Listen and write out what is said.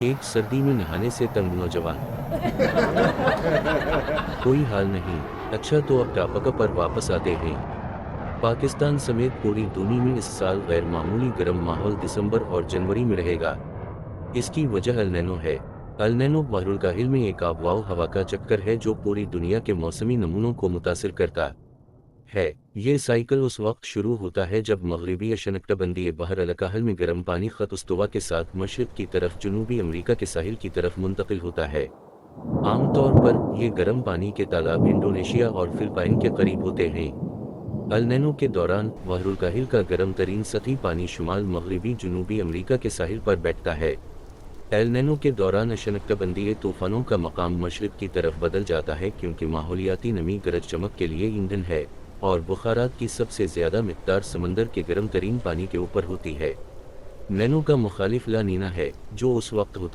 एक सर्दी में नहाने से तंग नौजवान। कोई हाल नहीं। अच्छा तो अब टॉपिक पर वापस आते हैं। पाकिस्तान समेत पूरी दुनिया में इस साल गैर मामूली गर्म माहौल दिसंबर और जनवरी में रहेगा। इसकी वजह अल नैनो है। अल नैनो बहरुलकाहिल में एक आबवाओ हवा का चक्कर है जो पूरी दुनिया के मौसमी नमूनों को मुतासिर करता है। ये साइकिल उस वक्त शुरू होता है जब मगरबी उष्णकटिबंधीय बहर अल-काहिल में गर्म पानी खत उस्तवा के साथ मशरिक की तरफ जनूबी अमेरिका के साहिल की तरफ मुंतकिल होता है। आमतौर पर ये गर्म पानी के तालाब इंडोनेशिया और फिलिपाइन के करीब होते हैं। अल नैनो के दौरान बहरुलकाहिल का गर्म तरीन सतही पानी शुमाल मगरबी जनूबी अमेरिका के साहिल पर बैठता है। एल नैनो के दौरान उष्णकटिबंधीय तूफानों का मकाम मशरिक की तरफ बदल जाता है क्योंकि माहौलियाती नमी गरज चमक के लिए ईंधन है और बुखारात की सबसे ज़्यादा मिक़दार समंदर के गर्म तरीन पानी के ऊपर होती है। नैनो का मुखालिफ ला नीना है जो उस वक्त होता